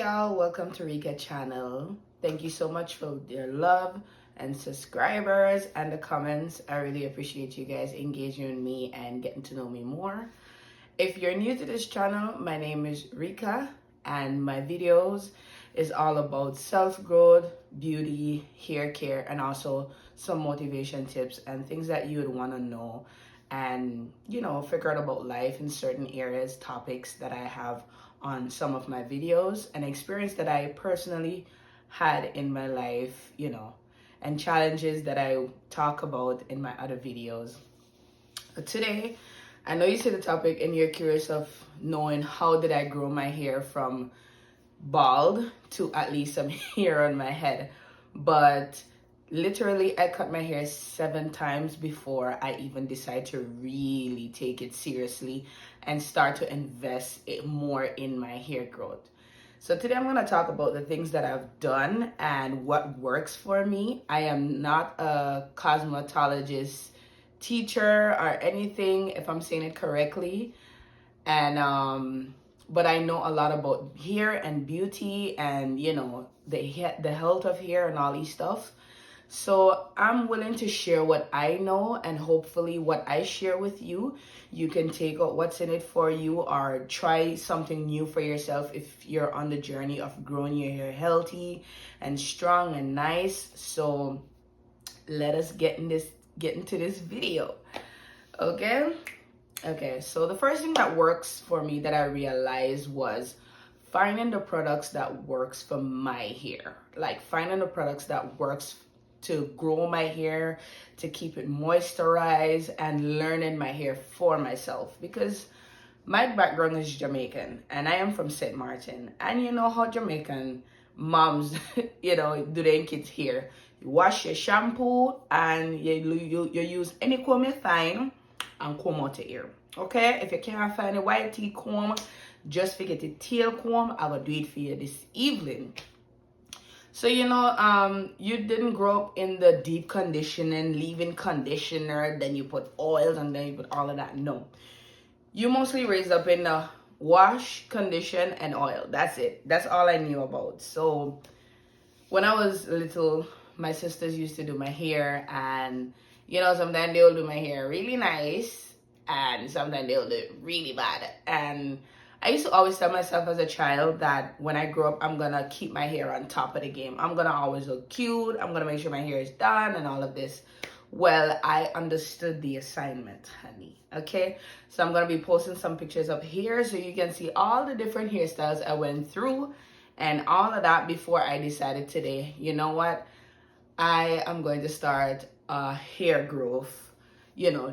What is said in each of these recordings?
Y'all, welcome to Rika channel. Thank you so much for your love and subscribers and the comments. I really appreciate you guys engaging with me and getting to know me more. If you're new to this channel, my name is Rika and my videos is all about self-growth, beauty, hair care, and also some motivation tips and things that you would want to know and figure out about life in certain areas, topics that I have on some of my videos, and experience that I personally had in my life, and challenges that I talk about in my other videos. But today, I know you see the topic and you're curious of knowing how did I grow my hair from bald to at least some hair on my head. But literally, I cut my hair 7 times before I even decide to really take it seriously and start to invest it more in my hair growth. So today I'm going to talk about the things that I've done and what works for me. I am not a cosmetologist teacher or anything, if I'm saying it correctly. And but I know a lot about hair and beauty and the health of hair and all these stuff. So I'm willing to share what I know, and hopefully what I share with you, you can take out what's in it for you or try something new for yourself if you're on the journey of growing your hair healthy and strong and nice. So let us get into this video. Okay, so the first thing that works for me that I realized was finding the products that works for my hair. Like finding the products that works to grow my hair, to keep it moisturized, and learning my hair for myself, because my background is Jamaican and I am from St. Martin, and you know how Jamaican moms do their kids hair. You wash your shampoo and you use any comb you find and comb out your hair. Okay, if you can't find a white tea comb, just forget the tail comb. I will do it for you this evening. So you didn't grow up in the deep conditioning, leave-in conditioner, then you put oils and then you put all of that. No, you mostly raised up in the wash, condition, and oil. That's it. That's all I knew about. So when I was little, my sisters used to do my hair, and sometimes they'll do my hair really nice and sometimes they'll do it really bad. And I used to always tell myself as a child that when I grow up, I'm gonna keep my hair on top of the game. I'm gonna always look cute. I'm gonna make sure my hair is done and all of this. Well, I understood the assignment, honey. Okay, so I'm gonna be posting some pictures up here so you can see all the different hairstyles I went through and all of that before I decided today, you know what? I am going to start a hair growth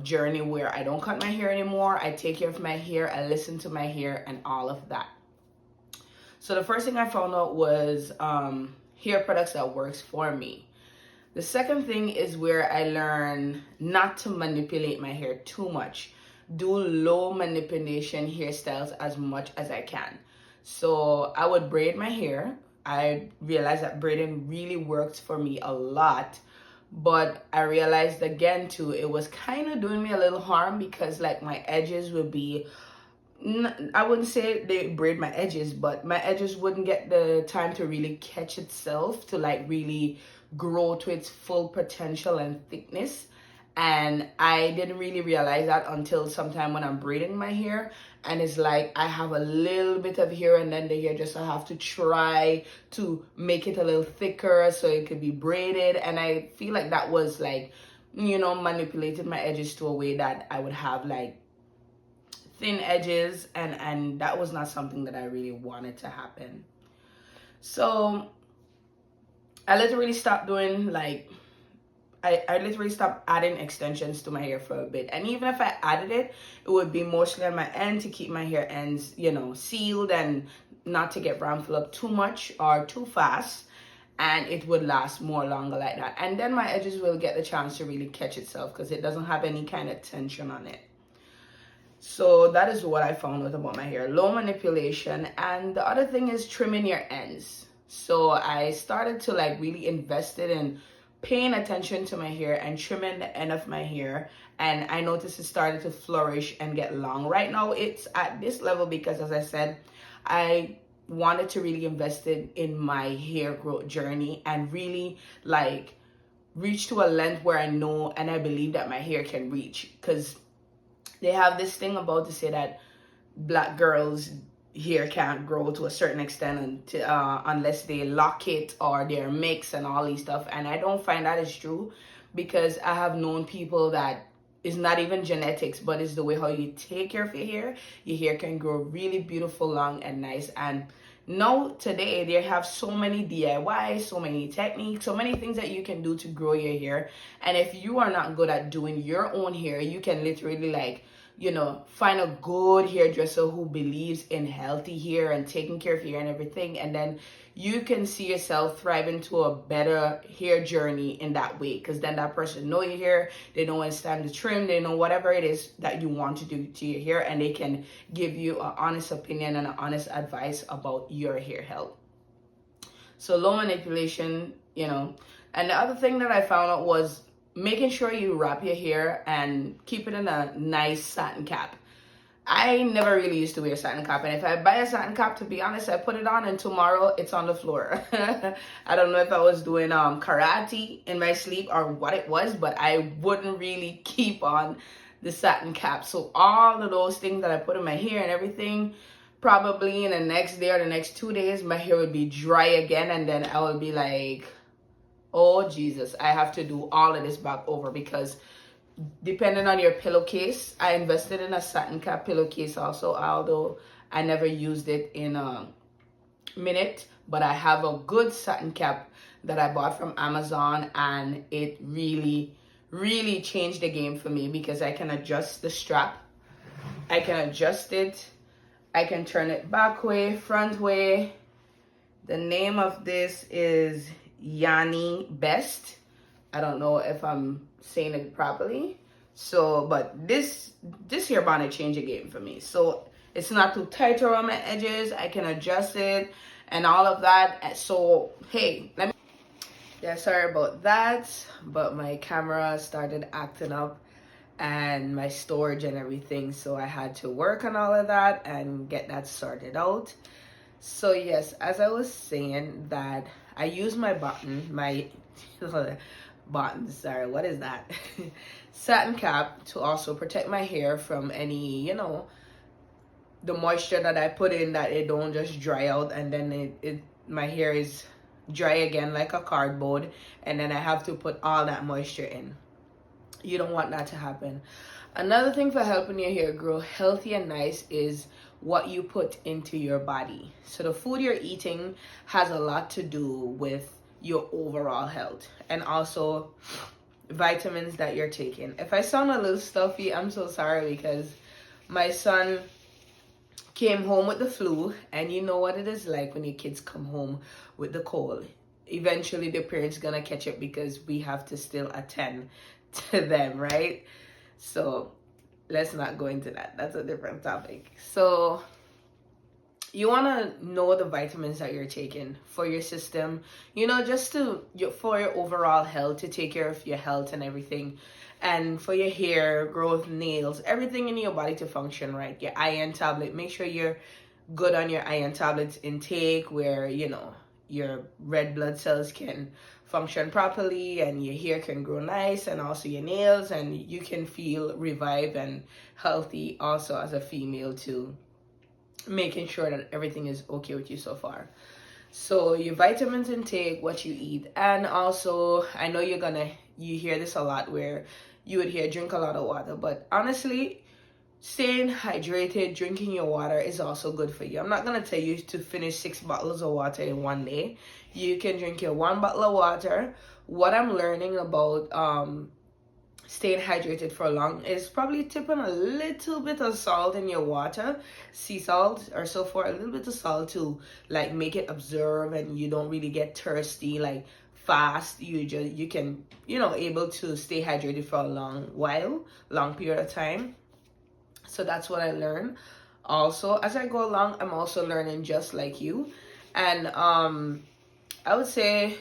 journey where I don't cut my hair anymore. I take care of my hair. I listen to my hair and all of that. So the first thing I found out was hair products that works for me. The second thing is where I learned not to manipulate my hair too much. Do low manipulation hairstyles as much as I can. So I would braid my hair. I realized that braiding really works for me a lot. But I realized again too, it was kind of doing me a little harm because like my edges would be, I wouldn't say they braid my edges, but my edges wouldn't get the time to really catch itself to like really grow to its full potential and thickness. And I didn't really realize that until sometime when I'm braiding my hair, and it's like I have a little bit of hair and then the hair just, I have to try to make it a little thicker so it could be braided. And I feel like that was like, manipulated my edges to a way that I would have like thin edges, and that was not something that I really wanted to happen. So I literally stopped doing like I literally stopped adding extensions to my hair for a bit. And even if I added it, it would be mostly on my end to keep my hair ends, sealed and not to get bramfled up too much or too fast. And it would last more longer like that. And then my edges will get the chance to really catch itself because it doesn't have any kind of tension on it. So that is what I found out about my hair. Low manipulation. And the other thing is trimming your ends. So I started to like really invest it in paying attention to my hair and trimming the end of my hair, and I noticed it started to flourish and get long. Right now it's at this level because, as I said, I wanted to really invest in my hair growth journey and really like reach to a length where I know and I believe that my hair can reach. Because they have this thing about to say that black girls hair can't grow to a certain extent unless they lock it or they're mixed and all these stuff, and I don't find that is true, because I have known people that it's not even genetics, but it's the way how you take care of your hair can grow really beautiful, long and nice. And now today they have so many DIYs, so many techniques, so many things that you can do to grow your hair. And if you are not good at doing your own hair, you can literally like, you know, find a good hairdresser who believes in healthy hair and taking care of hair and everything, and then you can see yourself thriving to a better hair journey in that way, because then that person know your hair, they know when it's time to trim, they know whatever it is that you want to do to your hair, and they can give you an honest opinion and an honest advice about your hair health. So low manipulation, you know. And the other thing that I found out was making sure you wrap your hair and keep it in a nice satin cap. I never really used to wear satin cap, and if I buy a satin cap, to be honest, I put it on and tomorrow it's on the floor. I don't know if I was doing karate in my sleep or what it was, but I wouldn't really keep on the satin cap. So all of those things that I put in my hair and everything, probably in the next day or the next 2 days, my hair would be dry again, and then I would be like, oh Jesus, I have to do all of this back over. Because depending on your pillowcase, I invested in a satin cap pillowcase also, although I never used it in a minute, but I have a good satin cap that I bought from Amazon, and it really changed the game for me, because I can adjust the strap, I can adjust it, I can turn it back way, front way. The name of this is Yanni Best. I don't know if I'm saying it properly. So, but this hair bonnet changed the game for me. So it's not too tight around my edges. I can adjust it and all of that. So hey, yeah, sorry about that, but my camera started acting up and my storage and everything, so I had to work on all of that and get that sorted out. So yes, as I was saying, that I use my sorry, what is that? Satin cap to also protect my hair from any, you know, the moisture that I put in, that it don't just dry out and then my hair is dry again like a cardboard, and then I have to put all that moisture in. You don't want that to happen. Another thing for helping your hair grow healthy and nice is what you put into your body. So the food you're eating has a lot to do with your overall health, and also vitamins that you're taking. If I sound a little stuffy, I'm so sorry, because my son came home with the flu, and you know what it is like when your kids come home with the cold. Eventually the parents gonna catch it, because we have to still attend to them, right? So let's not go into that. That's a different topic. So you want to know the vitamins that you're taking for your system, you know, just for your overall health, to take care of your health and everything, and for your hair growth, nails, everything in your body to function right. Your iron tablet, make sure you're good on your iron tablets intake, where, you know, your red blood cells can function properly and your hair can grow nice, and also your nails, and you can feel revived and healthy also as a female too, making sure that everything is okay with you so far. So your vitamins intake, what you eat, and also I know you hear this a lot, where you would hear drink a lot of water, but honestly, staying hydrated, drinking your water is also good for you. I'm not going to tell you to finish 6 bottles of water in one day. You can drink your 1 bottle of water. What I'm learning about staying hydrated for long is probably tipping a little bit of salt in your water, sea salt or so forth, a little bit of salt to like make it absorb, and you don't really get thirsty like fast. You can, you know, able to stay hydrated for a long period of time. So that's what I learned. Also, as I go along, I'm also learning just like you. And I would say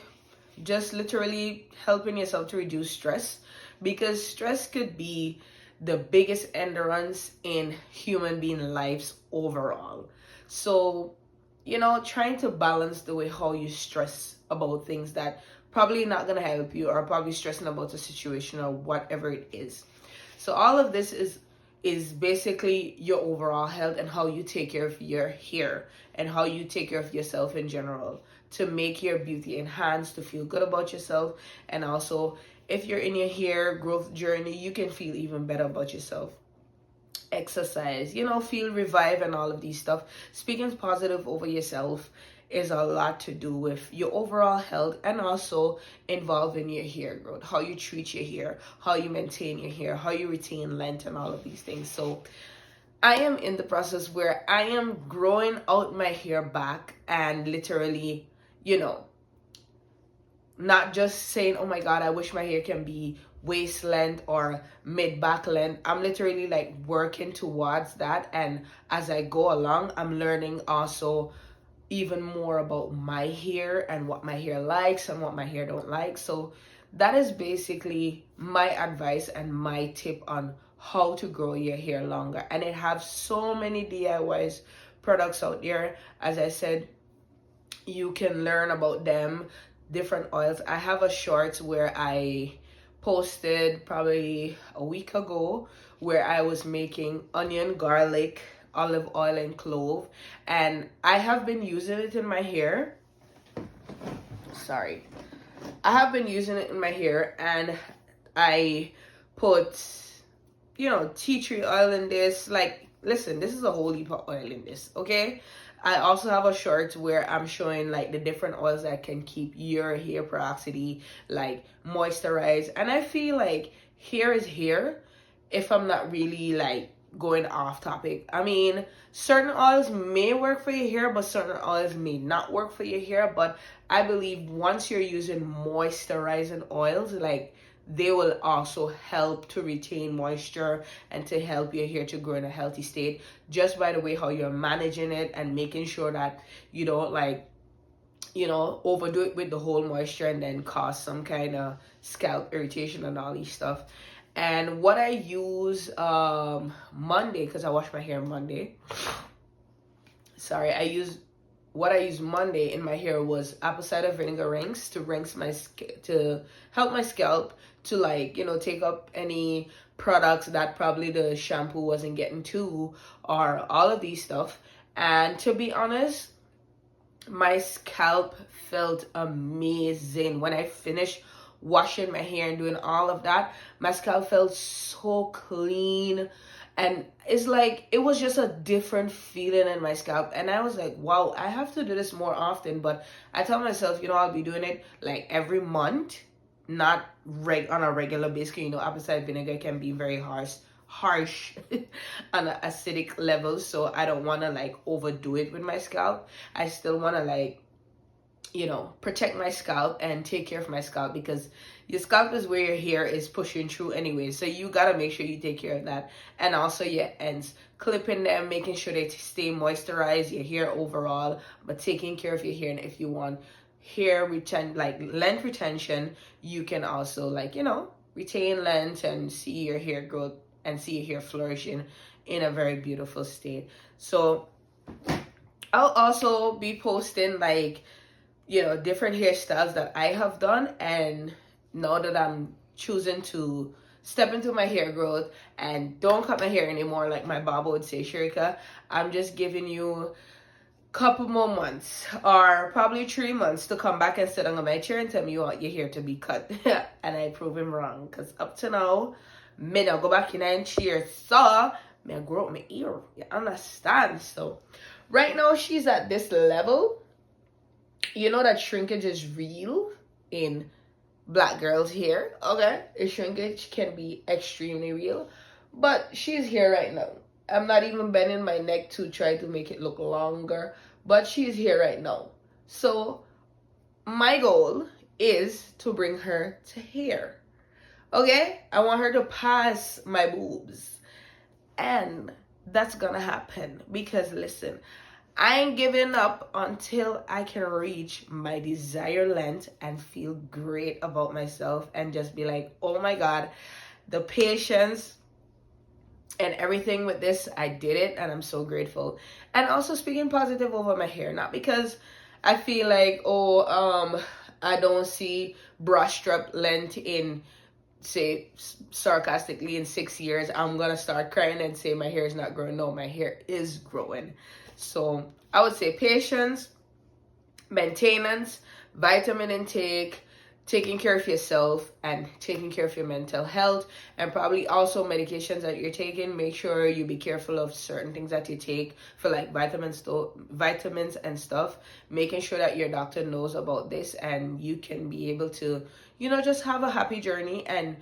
just literally helping yourself to reduce stress, because stress could be the biggest endurance in human being lives overall. So trying to balance the way how you stress about things that probably not gonna help you, or probably stressing about a situation or whatever it is. So all of this is basically your overall health and how you take care of your hair and how you take care of yourself in general to make your beauty enhanced, to feel good about yourself, and also if you're in your hair growth journey, you can feel even better about yourself. Exercise, feel revived and all of these stuff. Speaking positive over yourself is a lot to do with your overall health, and also involving your hair growth, how you treat your hair, how you maintain your hair, how you retain length, and all of these things. So I am in the process where I am growing out my hair back, and literally, you know, not just saying, oh my God, I wish my hair can be waist length or mid back length. I'm literally like working towards that. And as I go along, I'm learning also even more about my hair and what my hair likes and what my hair don't like. So that is basically my advice and my tip on how to grow your hair longer. And it have so many DIYs products out there. As I said, you can learn about them, different oils. I have a short where I posted probably a week ago where I was making onion, garlic, olive oil, and clove, and I have been using it in my hair. Sorry. I have been using it in my hair, and I put, tea tree oil in this. Like, listen, this is a whole heap of oil in this, okay? I also have a short where I'm showing like the different oils that can keep your hair porosity, like moisturize. And I feel like hair is hair if I'm not really like going off topic. I mean, certain oils may work for your hair, but certain oils may not work for your hair. But I believe once you're using moisturizing oils, like, they will also help to retain moisture and to help your hair to grow in a healthy state, just by the way how you're managing it and making sure that you don't like, overdo it with the whole moisture and then cause some kind of scalp irritation and all these stuff. And what I use Monday, because I wash my hair Monday. Sorry, what I used Monday in my hair was apple cider vinegar rinse to to help my scalp to, like, take up any products that probably the shampoo wasn't getting to, or all of these stuff. And to be honest, my scalp felt amazing when I finished washing my hair and doing all of that. My scalp felt so clean, and it's like it was just a different feeling in my scalp. And I was like, wow, I have to do this more often. But I tell myself, I'll be doing it like every month, not on a regular basis. Apple cider vinegar can be very harsh on an acidic level, so I don't want to like overdo it with my scalp. I still want to like, protect my scalp and take care of my scalp, because your scalp is where your hair is pushing through anyway. So you got to make sure you take care of that. And also your ends, clipping them, making sure they stay moisturized, your hair overall, but taking care of your hair. And if you want hair length retention, you can also like, retain length and see your hair growth and see your hair flourishing in a very beautiful state. So I'll also be posting like, different hairstyles that I have done. And now that I'm choosing to step into my hair growth and don't cut my hair anymore, like my Baba would say, Sharika, I'm just giving you couple more months, or probably 3 months, to come back and sit on my chair and tell me you want your hair to be cut. And I prove him wrong, because up to now, me now go back in and cheer, so me grow up my ear, you understand? So right now she's at this level. That shrinkage is real in black girls' hair, okay? The shrinkage can be extremely real, but she's here right now. I'm not even bending my neck to try to make it look longer, but she's here right now. So my goal is to bring her to here, okay? I want her to pass my boobs, and that's gonna happen, because listen, I ain't giving up until I can reach my desired length and feel great about myself and just be like, oh my God, the patience And everything with this, I did it, and I'm so grateful. And also speaking positive over my hair, not because I feel like, I don't see brush strap length in, say, sarcastically, in 6 years I'm gonna start crying and say my hair is not growing. No, my hair is growing. So I would say patience, maintenance, vitamin intake, taking care of yourself, and taking care of your mental health, and probably also medications that you're taking. Make sure you be careful of certain things that you take for like vitamins and stuff. Making sure that your doctor knows about this, and you can be able to, just have a happy journey and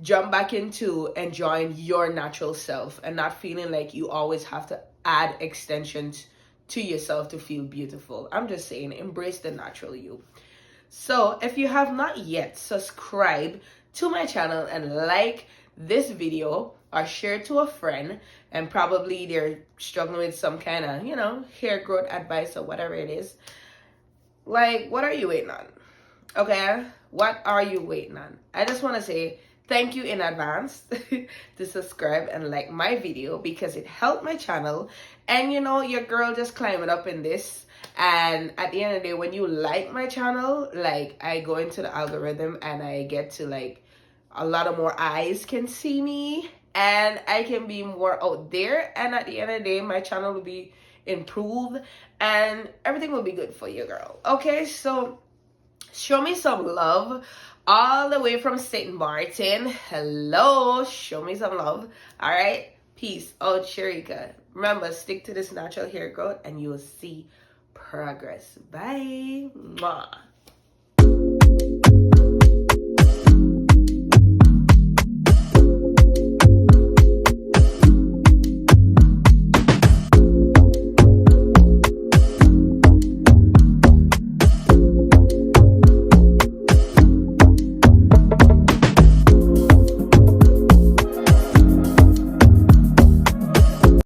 jump back into enjoying your natural self, and not feeling like you always have to add extensions to yourself to feel beautiful. I'm just saying, embrace the natural you. So if you have not yet, subscribe to my channel and like this video, or share it to a friend, and probably they're struggling with some kind of, hair growth advice or whatever it is. Like, what are you waiting on? Okay? What are you waiting on? I just want to say thank you in advance to subscribe and like my video, because it helped my channel. And your girl just climbing up in this. And at the end of the day, when you like my channel, like, I go into the algorithm and I get to, like, a lot of more eyes can see me, and I can be more out there. And at the end of the day, my channel will be improved and everything will be good for you, girl. Okay, so show me some love all the way from St. Martin. Hello, show me some love. All right, peace out, Sharika. Remember, stick to this natural hair growth and you will see progress. Bye. Mwah.